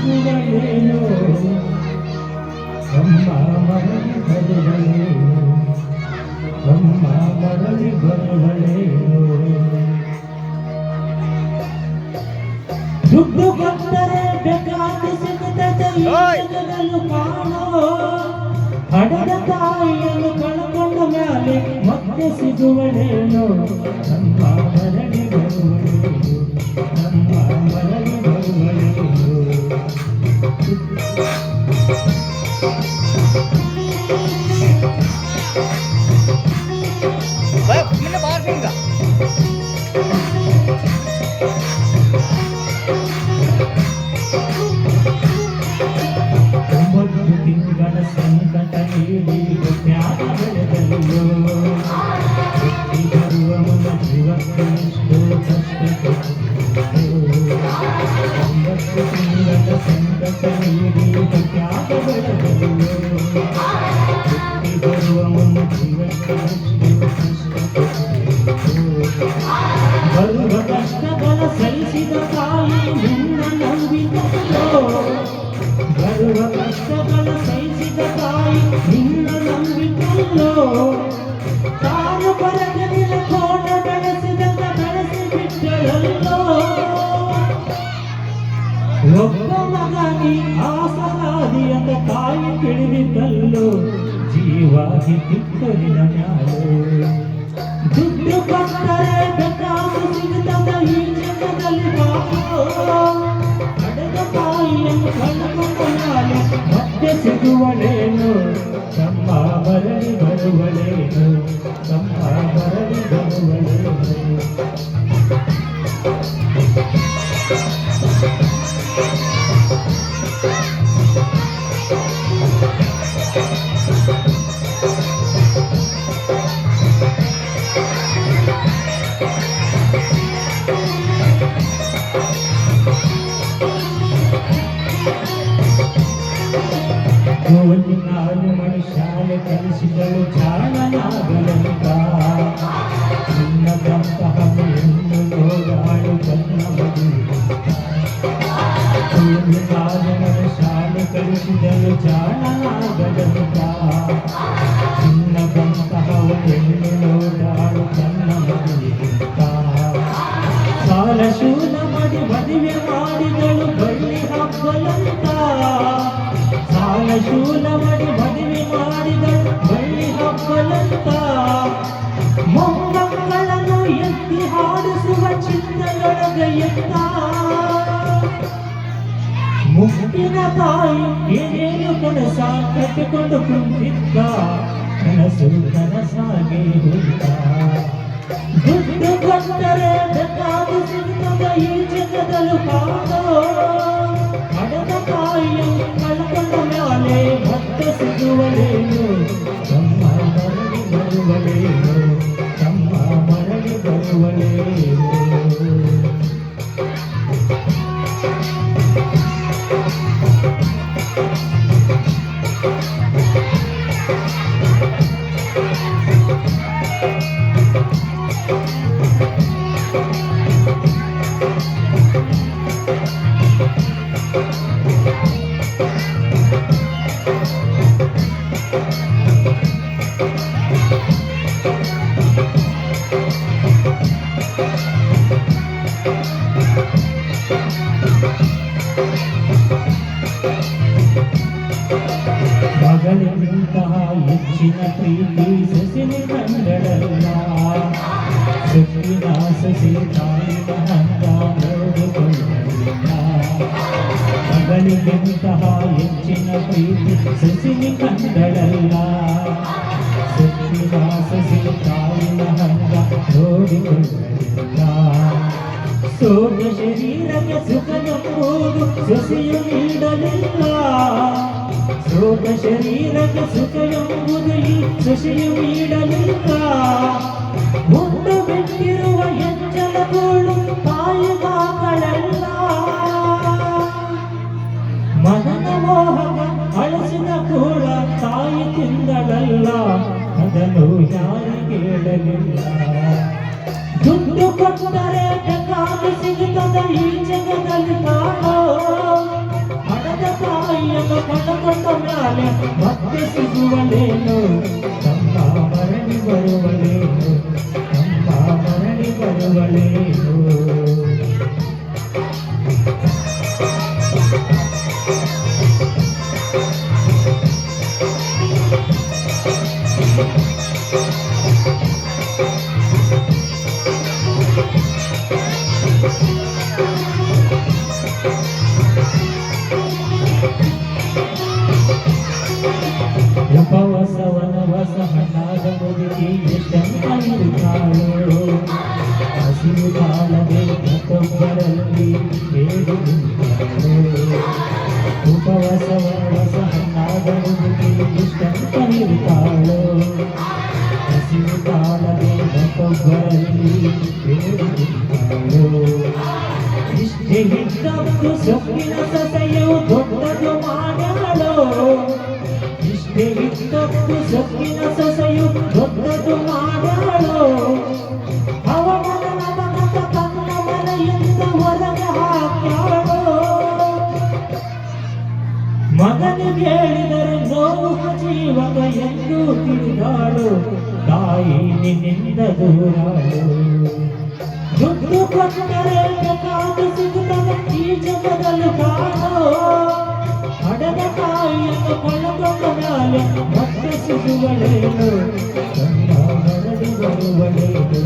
ಸಿಗುವಳೇನೋ ಅಮ್ಮ ಮರಳಿ ಬರುವಳೇನೋ ಅಮ್ಮ ಮರಳಿ ಬರುವಳೇನೋ ದುಡ್ಡು ಕೊಟ್ಟರೆ ಬೇಕಾದ ಸಿಗುತ್ತದೆ ಈ ಜಗದಲ್ಲೂ ಕಾಣೋ ಹಡದ ತಾಯಿಯನ್ನು ಕಳ್ಕೊಂಡ ಮೇಲೆ ಮತ್ತೆ ಸಿಗುವಳೇನೋ ನಮ್ಮ ಮರಳಿ ಬರುವಳೇನೋ ನಮ್ಮ ಮರಳಿ ಬರುವಳೇನೋ ತಿಂಗಳ ಸಂಕಟ ನೀಡಿ ತ್ಯಾಗ ಬೆಳೆದಲ್ಲೋ ಬರುವ ಮುನ್ನ ಜೀವಕ್ಕೆ ಎಷ್ಟೋ ಕಷ್ಟ 9 ತಿಂಗಳ ಸಂಕಟ ನೀಡಿ ತ್ಯಾಗ ಬೆಳೆದಲ್ಲೋ ಬರುವ ಮುನ್ನ ಜೀವಕ್ಕೆ ಎಷ್ಟೋ ಕಷ್ಟ ಬರುವ ಕಷ್ಟಗಳ ಸಹಿಸಿದ ತಾಯಿ ನಿನ್ನ ನಂಬಿದಲ್ಲೋ ಬರುವ ಕಷ್ಟಗಳ ಸಹಿಸಿದ ತಾಯಿ ನಿನ್ನ ನಂಬಿದಲ್ಲೋ ತಾನು ಬರಗಲಿನ ಕೋಣ ಬೆಳೆಸಿದಂತ ಬೆಳೆಸಿ ಬಿಟ್ಟಳಲ್ಲೋ ಒಬ್ಬ ಮಗನಿ ಆಸರಾದಿ ಅಂತ ತಾಯಿ ತಿಳಿದಿದ್ದಲ್ಲೋ ಜೀವಾಗಿ ಬಿಟ್ಟರಿನ ಮ್ಯಾಲೋ ದುಡ್ಡು ಕೊಟ್ಟರೆ ಬೇಕಾದ ಸಿಗುತ್ತದ ಈ ಜಗದಲ್ಲಿ ಹಡೆದ ತಾಯಿಯನ್ನು ಕಳ್ಕೊಂಡಾಲೆ ಮತ್ತೆ ಸಿಗುವಳೇನು ತಮ್ಮ ಬರಲಿ ಬರುವಳೇನು ತಮ್ಮ ಬರಲಿ ಬರುವಳೇನು ನಾನು ಮನುಷ್ಯಾಲೆ ಕಲಿಸಿದಳು ಜಾಣನಾಗಲಂತ ನಿನ್ನದಂತಹ ಹೆಣ್ಣು ನೋಡಾಳು ತನ್ನ ನಾನು ಮನುಷ್ಯಾಲೆ ಕಲಿಸಿದಳು ಜಾಣನಾಗಲಂತ ನಿನ್ನದಂತಹ ಹೆಣ್ಣು ನೋಡಾಳು ತನ್ನ ಮಗುವಿಗಿಂತ ಸಾಲ ಶೂಲ ಮಾಡಿ ಮದುವೆ ಮಾಡಿದಳು ಬಳ್ಳಿ ಹಬ್ಬಲಂತ ಶೂಲ ಮಾಡಿ ಮದುವೆ ಮಾಡಿದ ಬಳ್ಳಿ ಹಬ್ಬಲಂತ ಮೊಮ್ಮಕ್ಕಳನ್ನು ಎತ್ತಿ ಹಾಡಿಸುವ ಚಿನ್ನದೊಳಗೆ ಎತ್ತ ಮುಪ್ಪಿನ ತಾಯಿ ಏನೇನು ಕನಸ ಕಟ್ಟಿಕೊಂಡು ಕುಂತಿದ್ದ ಕನಸು ಕನಸಾಗಿ ಹೋದ ದುಡ್ಡು ಕೊಟ್ಟರೆ ಬೇಕಾದ ಸಿಗುತ್ತದ ಈ ಜಗದಲ್ಲೂ ಕಾಣೋ ಹಡದ ತಾಯಿಯನ್ನು ಕಳ್ಕೊಂಡ ಮೇಲೆ ಮತ್ತೆ ಸಿಗುವಳೇನು ತಮ್ಮ ಮರಳಿ ಬರುವಳೇನು ತಮ್ಮ ಮರಳಿ ಬರುವಳೇನು ಮಗಳಿಗಿಂತಹ ಹೆಚ್ಚಿನ ಪ್ರೀತಿ ಸಸಿನಿ ಕಂಡಳಲ್ಲ ಸೊಪ್ಪಿನ ಸಸಿ ತಾಯಿನ ಹಂಗ ನೋಡಿಕೊಳ್ಳಲಿಲ್ಲ ಮಗಳಿಗಿಂತಹ ಹೆಚ್ಚಿನ ಪ್ರೀತಿ ಸಸಿನಿ ಕಂಡಳಲ್ಲ ಸೊಪ್ಪಿನ ಸಸಿ ತಾಯಿನ ಹಂಗ ನೋಡಿಕೊಳ್ಳಲಿಲ್ಲ ಸೋಗ ಶರೀರಕ್ಕೆ ಸುಖ ಎಂಬುದು ಸಸಿಯು ನೀಡಲಿಲ್ಲ ಸೋಗ ಶರೀರಕ್ಕೆ ಸುಖ ಎಂಬುದು ಈ ಸಸಿಯು ನೀಡಲಿಲ್ಲ ಒಂದು ಬಿಟ್ಟಿರುವ ಎಚ್ಚಲಗಳು ತಾಯಿ ಮಕ್ಕಳಲ್ಲ ಮನನ ಮೋಹಕ ಅಳಸಿದ ಕೂಡ ತಾಯಿ ತಿಂದಳಲ್ಲ ಅದನ್ನು ಯಾರು ಕೇಳಲಿಲ್ಲ ದುಡ್ಡು ಕೊಟ್ಟರೆ ಬೇಕಾದ ಸಿಗುತ್ತದೆ ಈ ಜಗದಲ್ಲಿ ಕಾಣೋ ಕೊಂಡ ಮ್ಯಾಲೆ ಮತ್ತೆ ಸಿಗುವಲೇನು ತಮ್ಮ ಮರಳಿ ಬರುವಲೇನು ತಮ್ಮ ಮರಳಿ ಬರುವಲೇನು ಉಪವಾಸ ವನವಾಸ ಹಣ್ಣಾದ ಮುದುಕಿ ಎಷ್ಟಂತ ಇರುತ್ತಾಳೋ ಹಸಿವು ಕಾಲವೇ ಮತ್ತೊಬ್ಬರಲ್ಲಿ ಹೇಗೆ ನಿಂತಾಳೋ ಉಪವಾಸ ವನವಾಸ ಹಣ್ಣಾದ ಮುದುಕಿ ಎಷ್ಟಂತ ಇರುತ್ತಾಳೋ ಹಸಿವು ಕಾಲವೇ ಮತ್ತೊಬ್ಬರಲ್ಲಿ ಹೇಗೆ ನಿಂತಾಳೋ ಇಷ್ಟೇ ಇದ್ದದ್ದು ಸೊಪ್ಪಿನ ಸಸೆಯು ದೊಡ್ಡದು ಮಾಡಲೋ ಇದ್ದದ್ದು ಸೊಪ್ಪಿನ ಸೊಸೆಯು ದೊಡ್ಡದು ಮಾಡಲೋ ಅವನ ಮಗನ ತನ್ನ ಮನೆಯಿಂದ ಹೊರಗೆ ಹಾಕ್ಯಾಳೋ ಮಗನಿಗೆ ಹೇಳಿದರೆ ನೋವು ಜೀವಕ ಎಂದು ತಿಳಿದಾಳು ತಾಯಿ ನಿನ್ನಿಂದ ದೂರಾಳು ದುಡ್ಡು ಕೊಟ್ಟರೆ ಬೇಕಾದು ಸಿಗುತ್ತದೆ ಈ ಜಗದಲ್ಲಿ ಕಾಣೋ ಹಡದ ತಾಯಿಯನ್ನು ಕೊಳ್ಳಕೊಂಡ ಮ್ಯಾಲೆ ಮತ್ತೆ ಸಿಗುವಳೇನು ತಮ್ಮ ಮರಳಿ ಬರುವಳೇನು